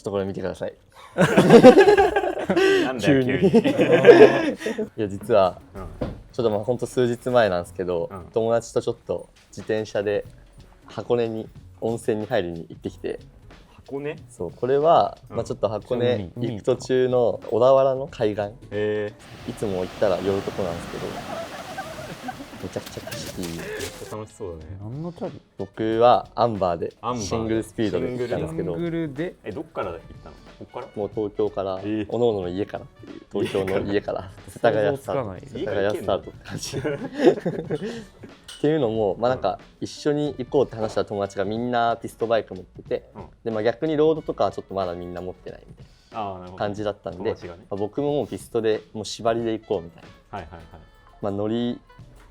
ちょっとこれ見てください。なんだよ急に。いや実は、ちょっとまあほんと数日前なんですけど、友達とちょっと自転車で箱根に温泉に入りに行ってきて。箱根？そうこれは、まあちょっと箱根行く途中の小田原の海岸、いつも行ったら寄るとこなんですけど、めちゃくちゃ景色いい。楽しそうだね。何の距離？僕はアンバーでシングルスピードで行ったんですけど、シングルでどっから行ったの？こっから？もう東京から、おのおのの家からっていう、東京の家から世田谷スタート、世田谷スタートって感じっていうのも、まあなんか一緒に行こうって話した友達がみんなピストバイク持ってて、でまあ逆にロードとかはちょっとまだみんな持ってないみたいな感じだったんで、僕ももうピストでもう縛りで行こうみたいな。まあ乗り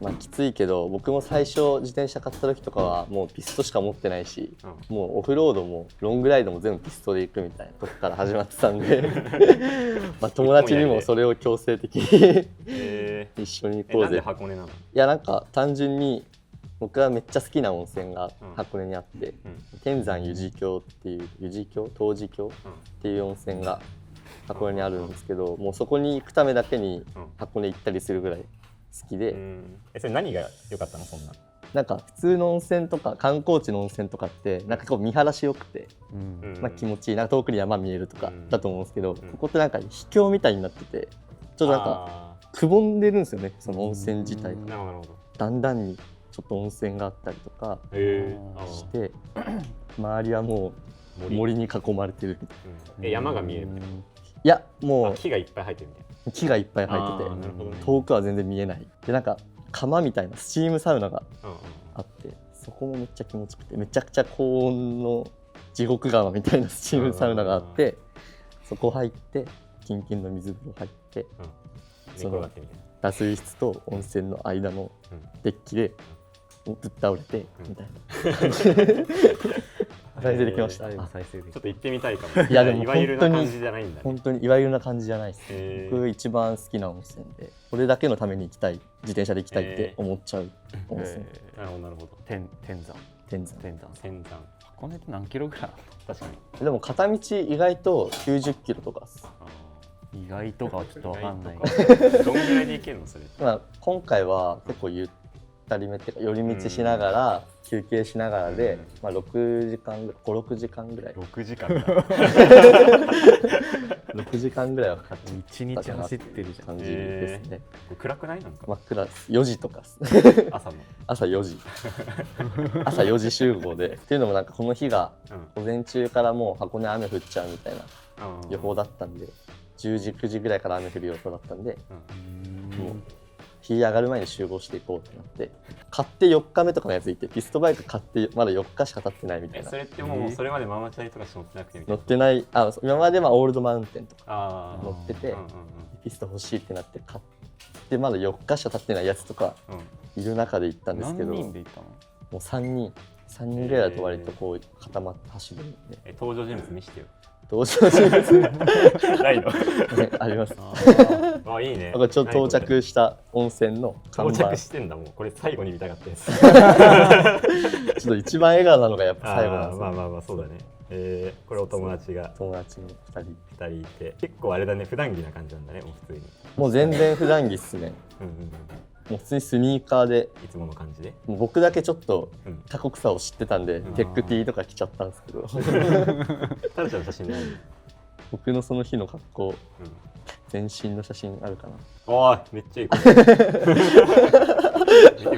まあきついけど、僕も最初自転車買った時とかはもうピストしか持ってないし、もうオフロードもロングライドも全部ピストで行くみたいなとこから始まってたんでまあ友達にもそれを強制的に一緒に行こうぜ。なんで箱根なの？いやなんか単純に僕はめっちゃ好きな温泉が箱根にあって、天山湯寺峡っていう湯寺峡東寺峡っていう温泉が箱根にあるんですけど、もうそこに行くためだけに箱根行ったりするぐらい好きで。それ何が良かったの？そんななんか普通の温泉とか観光地の温泉とかってなんかこう見晴らしよくて、まあ気持ちいい、なんか遠くに山見えるとかだと思うんですけど、ここってなんか秘境みたいになってて、ちょっとなんかくぼんでるんですよね、その温泉自体が。段々にちょっと温泉があったりとかして、周りはもう森に囲まれてるみたいな。山が見えるみたいな。いやもう木がいっぱい生えてるみたいな。木がいっぱい生えてて、遠くは全然見えない。でなんか釜みたいなスチームサウナがあって、そこもめっちゃ気持ちよくて、めちゃくちゃ高温の地獄釜みたいなスチームサウナがあって、そこ入ってキンキンの水風呂入って、その脱衣室と温泉の間のデッキでぶっ倒れてみたいな感じできました。ちょっと行ってみたいかも。いやでもいわゆるな感じじゃないんだね。本当にいわゆるな感じじゃないです。僕一番好きな温泉で、これだけのために行きたい、自転車で行きたいって思っちゃう温泉。なるほどなるほど。天山箱根って何キロぐらい？確かに。でも片道意外と90キロとかです。意外とかはちょっと分かんない。どんぐらいで行けるのそれ？まあ今回は結構ゆったりめっていうか寄り道しながら休憩しながらで、まあ6時間ぐらい、5、6時間ぐらい。6時間6時間ぐらいはかかって1日走ってるじゃん。感じですね。暗くない？なんか真っ暗です。4時とか朝4時朝4時集合でっていうのもなんかこの日が午前中からもう箱根雨降っちゃうみたいな予報だったんで、10時9時ぐらいから雨降る予想だったんで、もう日上がる前に集合していこうってなって、買って4日目とかのやついて、ピストバイク買ってまだ4日しか経ってないみたいな。それってもうそれまでママチャリとか乗ってなくてみたいな。乗ってない。今まではオールドマウンテンとか乗ってて、ピスト欲しいってなって買ってまだ4日しか経ってないやつとかいる中で行ったんですけど、何人で行ったの？もう3人ぐらいだと割とこう固まって走るんで。登場人物見してよ。登場人物ないの？あります。あ、いいね。ちょっと到着した温泉の看板。到着してんだもん。これ最後に見たかったやつ。ちょっと一番笑顔なのがやっぱ最後なんですよ。まあそうだね。これお友達が2人いて、結構あれだね、普段着な感じなんだね、もう普通に。もう全然普段着っすね。もう普通にスニーカーで、いつもの感じで。もう僕だけちょっと過酷さを知ってたんで、テック T とか着ちゃったんですけど。タルちゃんの写真ない？僕のその日の格好、全身の写真あるかな。おい、めっちゃいい。見て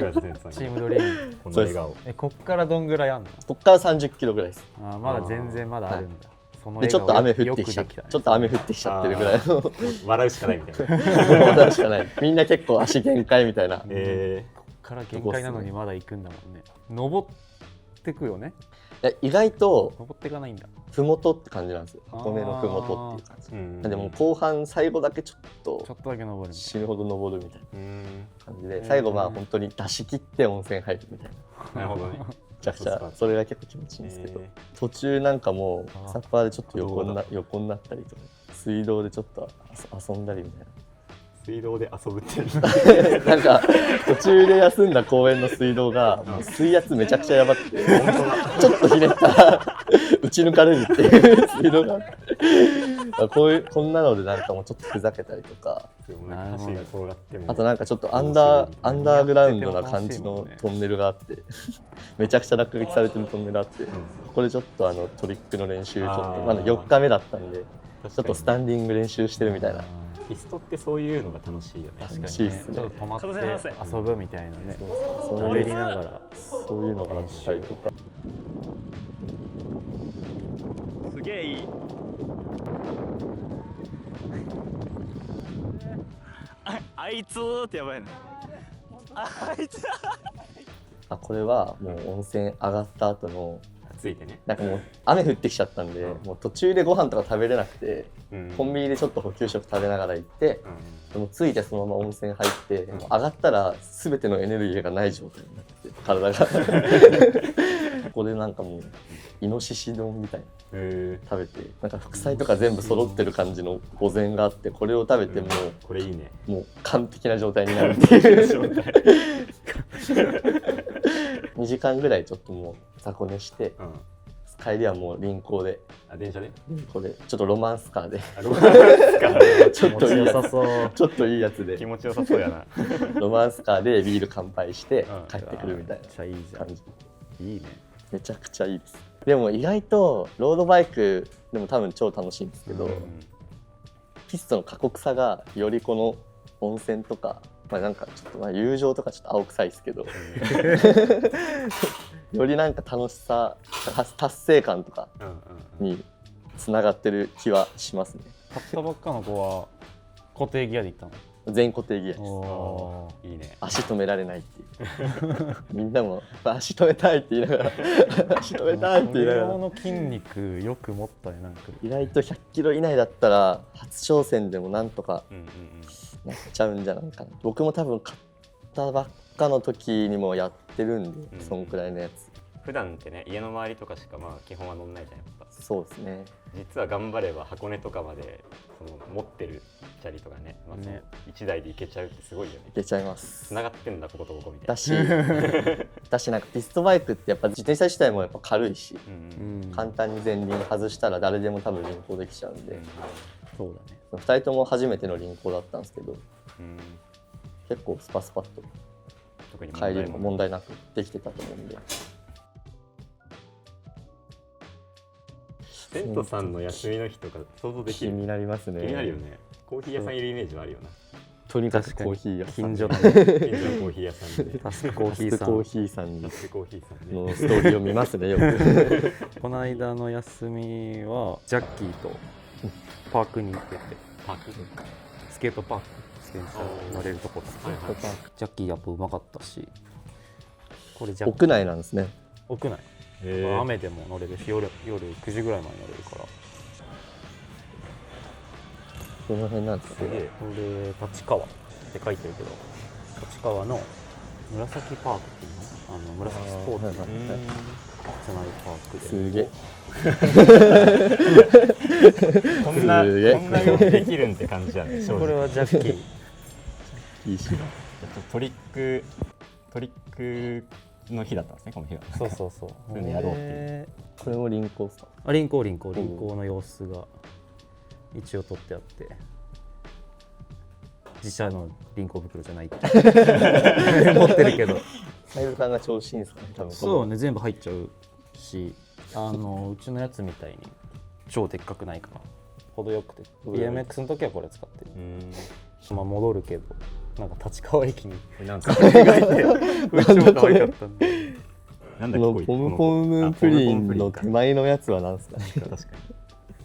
ください、チームドリーム。この笑顔。こっからどんぐらいあんの？こっから30キロぐらいです。まだ全然まだあるんだ。でちょっと雨降ってきちゃってるぐらいの。笑うしかないみたいな。笑うしかない。みんな結構足限界みたいな。こっから限界なのにまだ行くんだもんね。登ってくよね。意外と登っていかないんだ。ふもとって感じなんですよ。箱根のふもとっていう感じ。でも後半最後だけちょっとだけ登る。死ぬほど登るみたいな感じで、最後まあ本当に出し切って温泉入るみたいな。なるほどね。めちゃくちゃそれが結構気持ちいいんですけど、途中なんかもうサッパーでちょっと横になったりとか、水道でちょっと遊んだりみたいな。水道で遊ぶってなんか途中で休んだ公園の水道がもう水圧めちゃくちゃやばくて、ちょっとひねったら打ち抜かれるっていうスピードがこんなのでなんかもうちょっとふざけたりとか、橋が転がってもあとなんかちょっとアンダーグラウンドな感じのトンネルがあってめちゃくちゃ落書きされてるトンネルあって、ここでちょっとトリックの練習ちょっとまだ4日目だったんでちょっとスタンディング練習してるみたいな。ピストってそういうのが楽しいよね。楽しいっすね。ちょっと止まって遊ぶみたいなね。そう滑りながらそういうのがあったりとか。すげえいい。あいつーってやばいね。あいつこれはもう温泉上がった後のついてね。なんかもう雨降ってきちゃったんで、もう途中でご飯とか食べれなくて、コンビニでちょっと補給食食べながら行って、でも着いてそのまま温泉入って、もう上がったら全てのエネルギーがない状態になって体がここでなんかもうイノシシ丼みたいな食べて、なんか副菜とか全部揃ってる感じの御膳があって、これを食べてもこれいいね。もう完璧な状態になるっていう状態2時間ぐらいちょっともう雑魚寝して、帰りはもう臨港で電車でちょっとロマンスカーでロマンスカーちょっといいやつそうちょっといいやつで気持ちよさそうやな。ロマンスカーでビール乾杯して帰ってくるみたいめっちゃいいじな感じ。ゃん。いいね。めちゃくちゃいいです。でも意外とロードバイクでも多分超楽しいんですけど、ピストの過酷さがよりこの温泉とか、なんかちょっと友情とかちょっと青臭いですけどよりなんか楽しさ達成感とかにつながってる気はしますね。買ったばっかの子は固定ギアで行ったの？全固定ギアです。いいね。足止められないっていうみんなも足止めたいって言いながら足止めたいって言いながら、この筋肉よく持ったね。なんか意外と100キロ以内だったら初挑戦でもなんとかなっちゃうんじゃないかな。僕も多分買ったばっかの時にもやってるんで、そんくらいのやつ。普段ってね、家の周りとかしか基本は乗んないじゃん、やっぱ。そうですね。実は頑張れば箱根とかまで持ってるチャリとかね、1台で行けちゃうってすごいよね。いけちゃいます。繋がってんだこことここみたいな。だしなんかピストバイクってやっぱ自転車自体もやっぱ軽いし、簡単に前輪外したら誰でも多分輪行できちゃうんで、そうだね。2人とも初めての輪行だったんですけど、結構スパスパッと帰りも問題なくできてたと思うんで。テントさんの休みの日とか想像できる？気になりますね。気になるよね。コーヒー屋さんいるイメージはあるよな。とにかくコーヒー屋さん、近所の近所のコーヒー屋さんでタスクコーヒーさん。コーヒーさんタスクコーヒーさんねのストーリーを見ますねよくこの間の休みはジャッキーとパークに行ってて、パークスケートパーク、自転車乗れるところ、ジャッキーやっぱうまかったし、これジャッキー屋内なんですね。屋内、雨でも乗れるし、夜9時ぐらいまで乗れるから。どの辺なんですか？これ立川って書いてるけど、立川の紫パークっていうの、紫スポーツつなるパークで、こんな動きできるんって感じだね。これはジャッキーいいし。トリックの日だったんですね、この日は。そうそうそう。そういうのやろうっていう。これも輪行ですか？輪行の様子が一応撮ってあって、自社の輪行袋じゃないって持ってるけど、サイズ感が調子いいんですかね、多分。そうね、全部入っちゃうし、うちのやつみたいに超でっかくないから程よくて、BMX の時はこれ使ってる。戻るけど、なんか立川駅になんか超可愛かったんで。なんだこのポムポムプリンの手前のやつは何ですかね。確か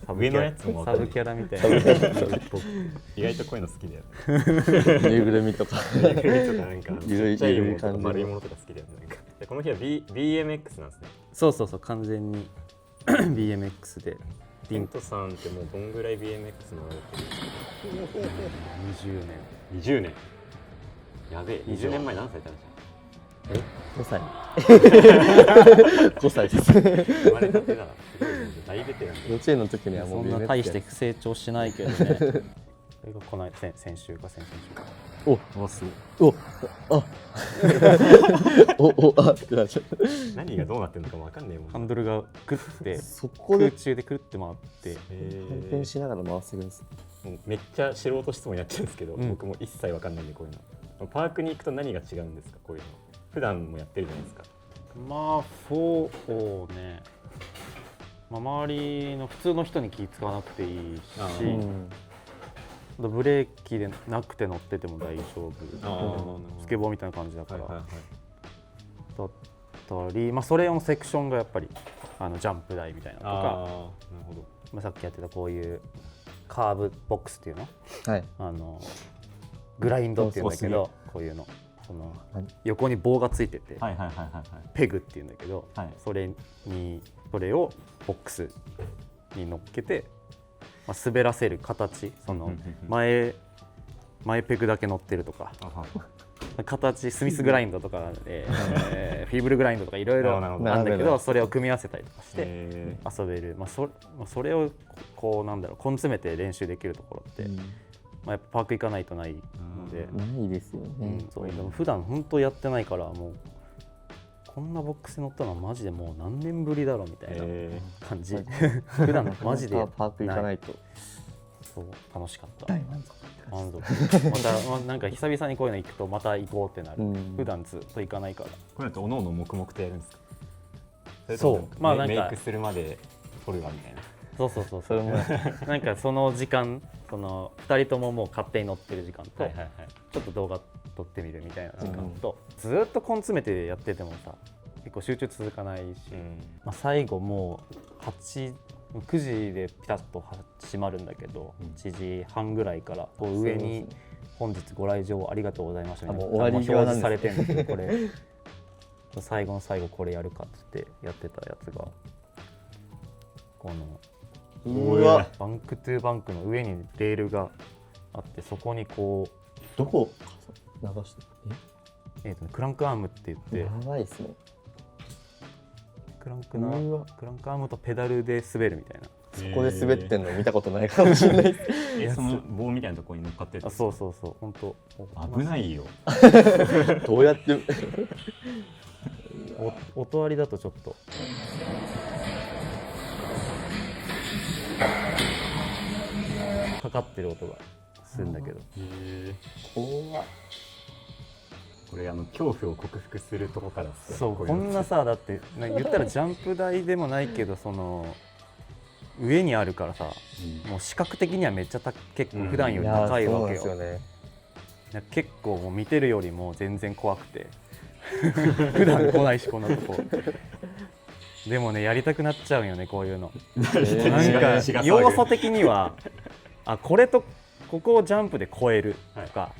に。上のやつもサブキャラみたいな。意外とこういうの好きだよね。ぬいぐるみとかぬいぐるみとかなんかゆるい感じ、丸いものとか好きだよね。この日は BMX なんですね。そう完全にBMX で。テントさんってもうどんぐらい BMX 乗られてるんですか？20年。やべえ、20年前何歳だったんですか？ 5歳です生まれたてだ。すごいね、大ベテランで。幼稚園の時にはもうそんな大して成長しないけどね。それがこの間先週か先々週か。おすおああってなっちゃった。何がどうなってるのかも分かんねえもん。ハンドルがくってそこで空中でくるって回って反転しながら回せるんです。もうめっちゃ素人質問やってるんですけど、うん僕も一切分かんないんでこういうの。パークに行くと何が違うんですかこういうの。普段もやってるじゃないですか。まあそうね、まあ、周りの普通の人に気使わなくていいし、ブレーキでなくて乗ってても大丈夫、スケボーみたいな感じだから、だったり、まあ、それ用のセクションがやっぱりジャンプ台みたいなのとか、なるほど。まあ、さっきやってたこういうカーブボックスっていうの、はい、グラインドっていうんだけど、こういうのその横に棒がついてて、ペグっていうんだけど、それをボックスに乗っけて、まあ、滑らせる形、その前ペグだけ乗ってるとか形、スミスグラインドとか、フィーブルグラインドとかいろいろあるんだけど、それを組み合わせたりとかして遊べる、まあ、それをこうなんだろう、根詰めて練習できるところって、まあ、やっぱパーク行かないとないので、ないですよね。そうでも普段本当やってないから、もうこんなボックス乗ったのはマジでもう何年ぶりだろうみたいな感じ。普段マジでパーク行かないと。そう楽しかった。大満足。またなんか久々にこういうの行くとまた行こうってなる。普段ずっと行かないから。これだとおのおの黙々とやるんですか。そう、まあなんかメイクするまで撮るわみたいな。そうそれもなんかその時間、その2人とももう勝手に乗ってる時間と、ちょっと動画撮ってみるみたいな時間と、ずっと根詰めてやっててもさ結構集中続かないし、まあ、最後もう9時でピタッと閉まるんだけど、1時半ぐらいからこう上に本日ご来場ありがとうございましたみたいな表示されてるんだけど、これ最後の最後これやるかってやってたやつがこのバンクトゥバンクの上にレールがあって、そこにこうどこ流してクランクアームって言って、やばいですね。クランクアームとペダルで滑るみたいな。そこで滑ってんの見たことないかもしれないです。その棒みたいなところに乗っかってる。そう本当危ないよ。どうやって音割りだとちょっとかかってる音がするんだけど、怖っ。これ恐怖を克服するとこからそうこんなさ、だって言ったらジャンプ台でもないけど、その上にあるからさ、もう視覚的にはめっちゃ結構普段より高いわけよ。結構もう見てるよりも全然怖くて普段来ないしこんなとこでもね、やりたくなっちゃうんよねこういうの。なんか要素的にはこれとここをジャンプで越えるとか、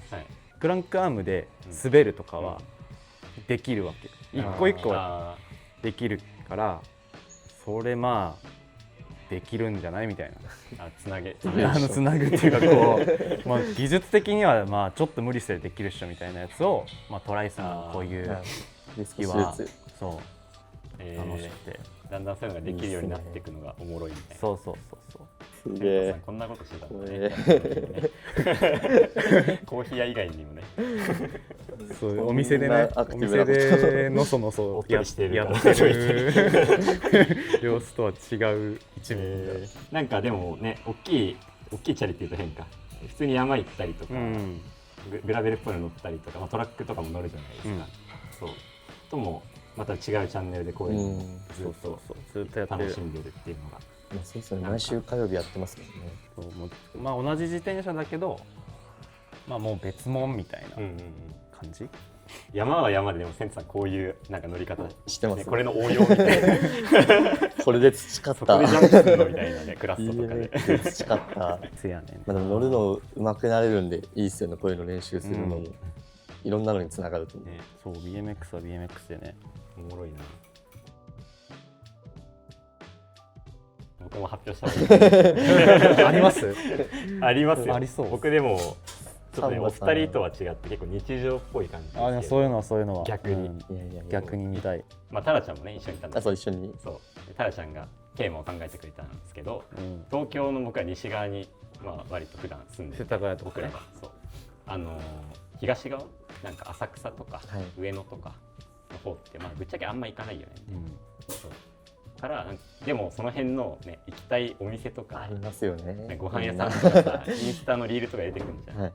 クランクアームで滑るとかはできるわけ。一個一個できるから、それまあできるんじゃないみたいな。つなぐっていうかこう、まあ、技術的にはまあちょっと無理してできるっしょみたいなやつを、まあ、トライさんのこういう日はそう楽しくて、だんだんそういうのができるようになっていくのがおもろいみたいな。そうすげえ。こんなことしてたんだね。コーヒー屋以外にもね。そういうお店でね、お店でのそのそやってる様子とは違う一面。なんかでもね、大きいチャリっていうと変か。普通に山行ったりとか、グラベルっぽいの乗ったりとか、トラックとかも乗るじゃないですか。そうともまた違うチャンネルでこういうのずっと楽しんでるっていうのが。そうですね、毎週火曜日やってますもんね。まあ同じ自転車だけど、まあもう別物みたいな感じ。山は山で、でもセンツさんこういうなんか乗り方してます。これの応用みたいな。これで培った。そこでジャンプするのみたいなね、クラストとかで。培った。せやね。まあでも乗るの上手くなれるんでいいですよね。こういうの練習するのもいろんなのにつながると思う。そう BMX は BMX でね。おもろいな。僕も発表したらありますありますよ。ありそう。僕でもちょっとね、お二人とは違って結構日常っぽい感じですけど。そういうのは逆に、逆に見たい。まあタラちゃんもね一緒にいたんです。そう一緒に。そうタラちゃんがテーマを考えてくれたんですけど、東京の僕は西側にまあ割と普段住んでる。世田谷とかね。そう東側なんか浅草とかはい上野とかの方ってまあぶっちゃけあんま行かないよね、そうからでもその辺のね行きたいお店とかありますよね。ご飯屋さんとかさインスタのリールとか出てくるじゃん、はい。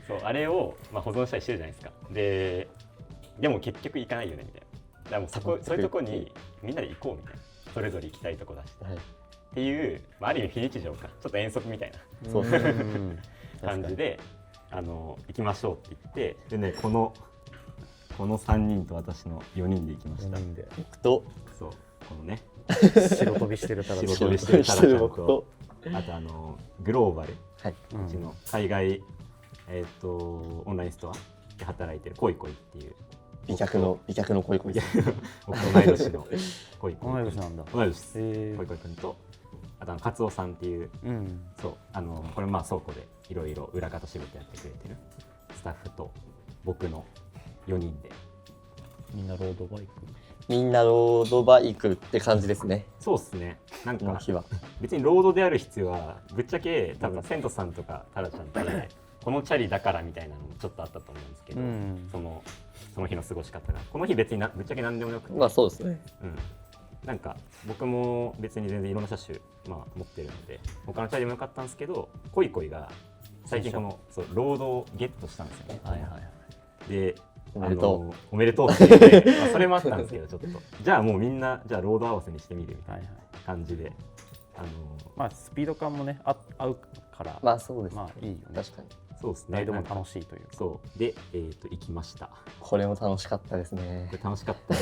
そうあれを、まあ、保存したりしてるじゃないですか。でも結局行かないよねみたいな。だからもうそういうとこにみんなで行こうみたいな。それぞれ行きたいとこ出して、はい。っていう、まあ、ある意味非日常かちょっと遠足みたいそうですね。な感じで行きましょうって言ってでねこの3人と私の4人で行きました僕とそうこのね白飛びしてるタラちゃん白飛びしてるタラちゃん僕とあとグローバルはい。うちの海外オンラインストアで働いてるコイコイっていう美脚の恋恋です。僕と同い年のコイコイ同い年なんだ。同い年ですへコイコイ君とあとカツオさんっていううん。そうこれまあ倉庫でいろいろ裏方仕事やってくれてるスタッフと僕の4人でみんなロードバイク。みんなロードバイクって感じですね。そうっすねなんかこの日は。別にロードである必要はぶっちゃけ多分セントさんとかタラちゃんってこのチャリだからみたいなのもちょっとあったと思うんですけど、その日の過ごし方がこの日別にぶっちゃけ何でもよくて、まあそうですね。なんか僕も別に全然いろんな車種、まあ、持ってるので他のチャリでもよかったんですけどコイコイが最近そうロードをゲットしたんですよね。はいはいはい。でおめでとおめでとうって言って、まあ、それもあったんですけどちょっとじゃあもうみんなじゃあロード合わせにしてみるみたいな感じで、まあスピード感もね合うからまあそうですね。まあいいよね。確かに。そうですねライドも楽しいというか。そうで、行きました。これも楽しかったですねこれ。楽しかった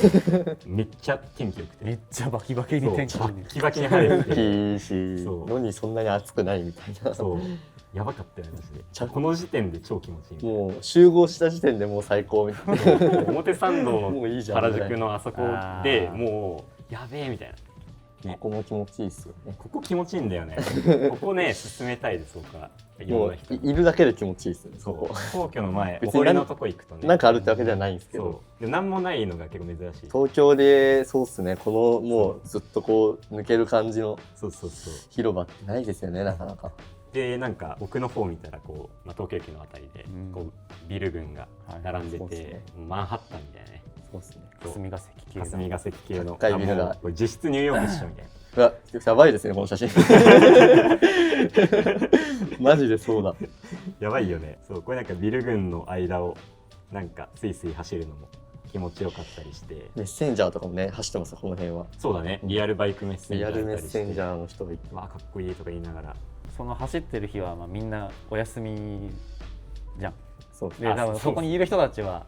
めっちゃ天気良くてめっちゃバキバキに天気そうバに。ッキバキに晴れてていいし、そうのにそんなに暑くないみたいな。そうやばかったよねマジでこの時点で超気持ちいいみたいなもう集合した時点でもう最高みたいな。表参道もういいじゃん原宿のあそこであーもうやべえみたいなここも気持ちいいですよね。ここ気持ちいいんだよねここね進めたいです僕はいろんもな人ういるだけで気持ちいいですよね。そうここ。皇居の前別にお堀のとこ行くとねなんかあるってわけではないんですけど。そうでも何もないのが結構珍しい東京でそうっすね。このもうずっとこう抜ける感じのそうそうそう広場ってないですよね。なかなか。でなんか奥の方見たらこう、まあ、東京駅のあたりでうんこうビル群が並んでて、はいそうっすねマンハッタンみたいなねそうっすね。霞が関系の。霞が関系の高いビルがもうこれ実質ニューヨークっしょみたいなうわ、やばいですねこの写真。マジでそうだ。やばいよねそうこれなんかビル群の間をなんかスイスイ走るのも気持ちよかったりしてメッセンジャーとかもね走ってますよこの辺は。そうだねリアルバイクメッセンジャーリアルメッだったりしてセンジャーの人がいて。わあかっこいいとか言いながらその走ってる日はまあみんなお休みじゃん。そうですね。で多分そこにいる人たちは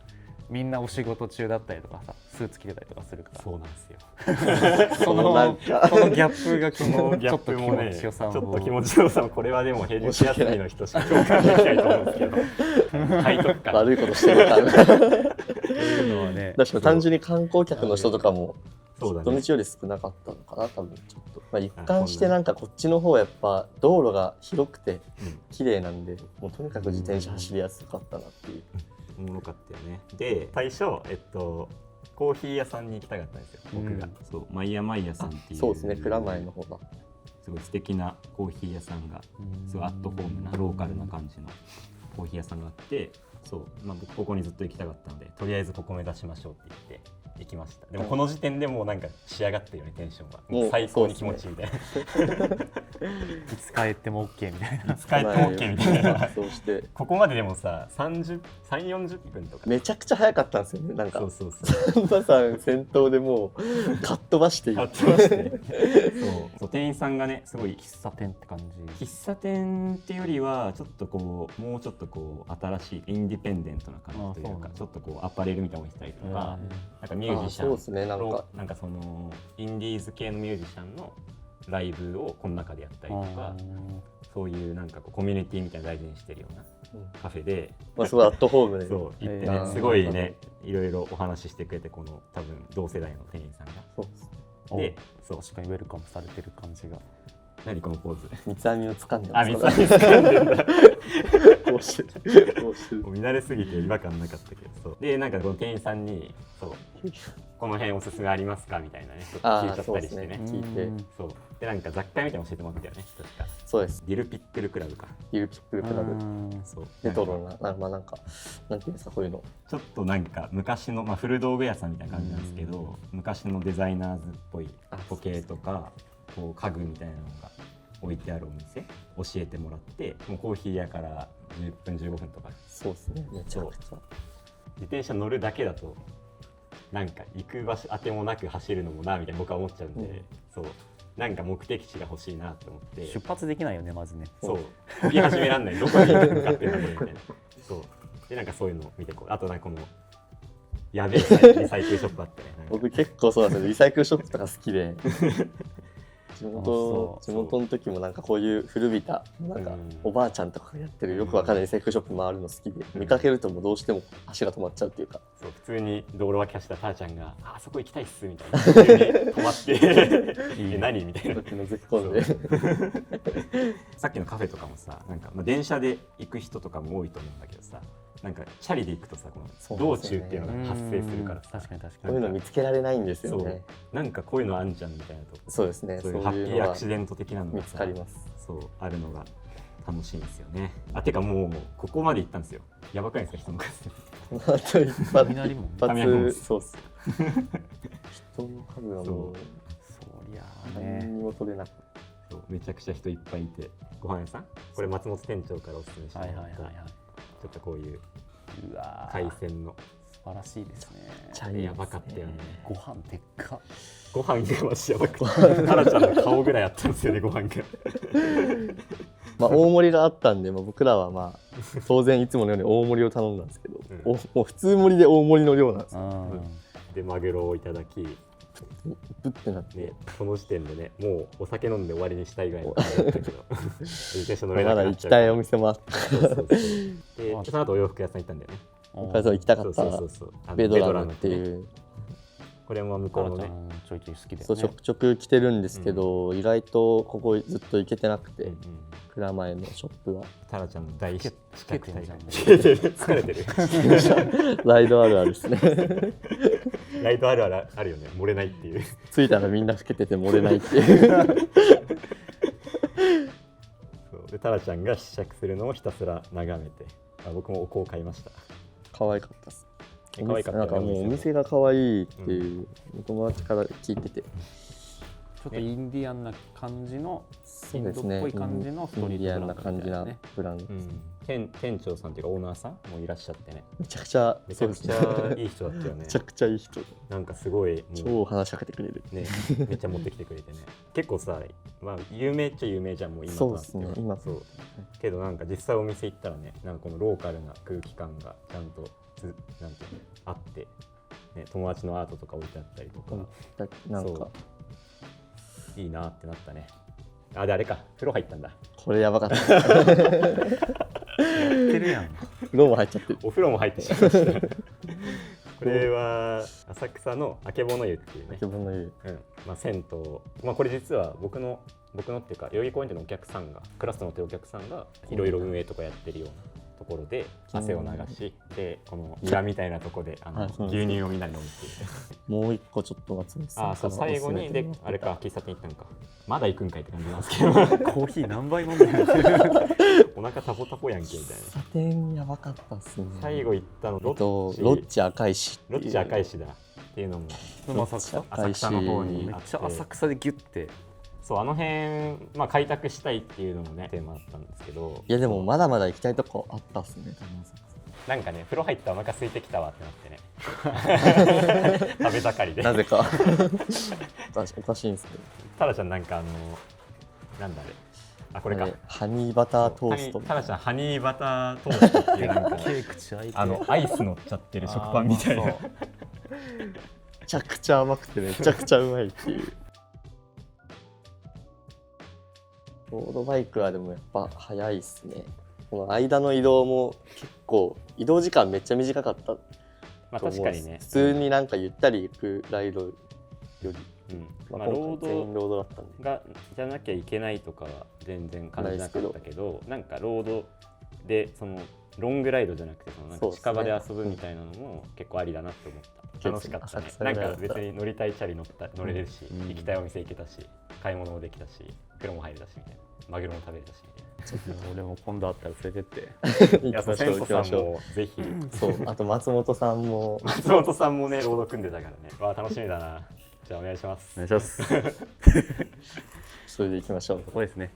みんなお仕事中だったりとかさスーツ着てたりとかするから。そうなんですよそのなんかこのギャップがそのギャップもねちょっと気持ちよさをちょっと気持ちよさもこれはでも平日休みの人しか共感できないと思うんですけど背徳感悪いことしてる感。そういうのはね。確かに単純に観光客の人とかもそうだね土日より少なかったのかな多分ちょっと。まあ一貫してなんかこっちの方はやっぱ道路が広くて綺麗なんで、もうとにかく自転車走りやすかったなっていう。おもろかったよねで最初コーヒー屋さんに行きたかったんですよ僕が、そうマイヤマイヤさんっていうそうですね蔵前の方だ。すごい素敵なコーヒー屋さんがすごいアットホームなローカルな感じのコーヒー屋さんがあってそう、まあ、僕ここにずっと行きたかったのでとりあえずここ目指しましょうって言って行きました。でもこの時点でもうなんか仕上がってるよねテンションがもう最高に気持ちいいみたいな、いつ帰っても OK みたいな。使えて OK みたいなそうしてここまででもさ3040分とかめちゃくちゃ早かったんですよね。なんかそうそうそうサンバさん先頭でもうかっ飛ばしていやっってましてそう店員さんがねすごい喫茶店って感じ。喫茶店っていうよりはちょっとこうもうちょっとこう新しいインディペンデントな感じというかちょっとこうアパレルみたいなのをしたりとか、なんかミュージシャンそうですねなんかそのインディーズ系のミュージシャンのライブをこの中でやったりとかそういうなんかこうコミュニティみたいなの大事にしてるようなカフェで、まあすごいアットホームで。そう行ってねすごいねいろいろお話ししてくれてこの多分同世代の店員さんがそうです。でそう確かにウェルカムされてる感じが。何このポーズ。三つ編みを掴んであ、ます三つ編み掴んでんだ。こうしてるこうしてるもう見慣れすぎて違和感なかったけど、そうでなんかこの店員さんにそうこの辺おすすめありますかみたいなね、ちょっと聞いちゃったりしてね。聞いて、そうでなんか雑貨みたいなの教えてもらったよね、確か。そうです。ディルピックルクラブか。ディルピックルクラブ、そうレトロな、まあなんかなんていうんですか、こういうのちょっとなんか昔の、まあ、古道具屋さんみたいな感じなんですけど、昔のデザイナーズっぽい時計とかこう家具みたいなのが置いてあるお店教えてもらって、もうコーヒー屋から10分15分とか。そうですね、めちゃくちゃ。自転車乗るだけだとなんか行く場所当てもなく走るのもなみたいな僕は思っちゃうんで、そうなんか目的地が欲しいなって思って。出発できないよねまずね。そう飛び始めらんないどこに向かってんだこれみたいな。そうでなんかそういうのを見てこう、あとなんかこのやべえリサイクルショップあってね。僕結構そうなんですよ、リサイクルショップとか好きで地元の時もなんかこういう古びたなんかおばあちゃんとかがやってるよくわかんないリサイクルショップ回るの好きで、見かけるともうどうしても足が止まっちゃうっていうか、そう普通に道路脇走ったターちゃんが「あそこ行きたいっす」みたいな急に止まって「何?」みたいな。のぞき込んでさっきのカフェとかもさ、なんか、まあ、電車で行く人とかも多いと思うんだけどさ、なんかチャリで行くとさ、この道中っていうのが発生するからさ、確かに確かこういうの見つけられないんですよね。なんかこういうのあんじゃんみたいなとこ。そうですね、そういうハッピーアクシデント的なのが見つかります。そうあるのが楽しいんですよね。あ、てかもうここまで行ったんですよ。やばくないですか、人の数。あと一発雷門そうっす。人の数はもうそりゃあね何にも取れなくて、そうめちゃくちゃ人いっぱいいて、ご飯屋さんこれ松本店長からおすすめしてもらった、ちょっとこういううわ海鮮の素晴らしいですね。やばかったよね。ご飯でっか。ご飯がマジやばくて、タラちゃんの顔ぐらいあったんですよね、ご飯が。まあ大盛りがあったんで、まあ、僕らはまあ当然いつものように大盛りを頼んだんですけど、もう普通盛りで大盛りの量なんですよ。でマグロをいただき、ブッてなって、ね、この時点でね、もうお酒飲んで終わりにしたいぐらいの感じだったけど自転車乗れなくなっちゃう。まだ行きたいお店もあって、でその後お洋服屋さん行ったんだよね。僕はそう行きたかったベドラムっていう、これも向こうのねちょいちょい好きだよね。そうちょくちょく来てるんですけど、意外とここずっと行けてなくて、蔵前のショップは。タラちゃんの大資格大会。疲れてる。ライドあるあるですね。ライドあるあるあるよね、漏れないっていう。着いたらみんな老けてて漏れないっていうそうでタラちゃんが試着するのをひたすら眺めて、僕もお香を買いました。可愛かったです。可愛かった。なんかもうお店が可愛いっていう、友達から聞いてて、ちょっとインディアンな感じの、そうですね、インドっぽい感じのストリートブランドみたいなね。インディアンな感じなブランド、店長さんっていうかオーナーさんもいらっしゃってね、めちゃくちゃいい人だったよね。めちゃくちゃいい人、なんかすごい超話しかけてくれるね、めっちゃ持ってきてくれてね。結構さ、まあ有名っちゃ有名じゃん、もう今となっては。そうですね、今そうけどなんか実際お店行ったらね、なんかこのローカルな空気感がちゃんとなんていうのあって、ね、友達のアートとか置いてあったりとか、なんかいいなってなったね。あ、であれか、風呂入ったんだ。これやばかった。やってるやん。風呂も入っちゃってる。お風呂も入ってしまいました。これは浅草のあけぼの湯っていうね、まあ、銭湯、まあ、これ実は僕のっていうか代々木公園でのお客さんがクラスのお客さんがいろいろ運営とかやってるようなところで汗を流し、でこの庭みたいなところで牛乳をみんなに飲むっていう。もう一個ちょっと松本さん、そう最後にであれか、喫茶店行ったのか、まだ行くんかいって感じなんですけどコーヒー何杯飲んでるお腹タポタポやんけみたいな。喫茶店やばかったっすね。最後行ったのロッチ赤石、ロッチ赤石だっていうのも浅草の方にあって、めっちゃ浅草でギュッて、そうあの辺、まあ、開拓したいっていうのもねテーマだったんですけど、いやでもまだまだ行きたいとこあったっすね。なんかね、風呂入ったらお腹空いてきたわってなってね食べ盛りでなぜかおかしいんですけど、タラちゃんなんかなんだあれ、あこれか、ハニーバタートースト、タラちゃんハニーバタートーストっていうなんかアイス乗っちゃってる食パンみたいな、めちゃくちゃ甘くてめちゃくちゃうまいっていう。ロードバイクはでもやっぱ早いっすね。この間の移動も結構移動時間めっちゃ短かった。まあ確かにね、普通になんかゆったり行くライドよりまあ、ロ今回全員ーロードだったんでドがじゃなきゃいけないとかは全然感じなかったけど、なんかロードでそのロングライドじゃなくてそのなんか近場で遊ぶみたいなのも結構ありだなって思った。楽しかったね。なんか別に乗りたいチャリ乗れるし、行きたいお店行けたし、買い物もできたし、風呂も入れたしみたいな、マグロも食べれたしみたいな。俺も今度会ったら連れてって。行きましょう行きましょもぜひ。そう、あと松本さんも松本さんもねロード組んでたからね。わあ楽しみだな。じゃあお願いします。お願いします。それで行きましょう。ここですね。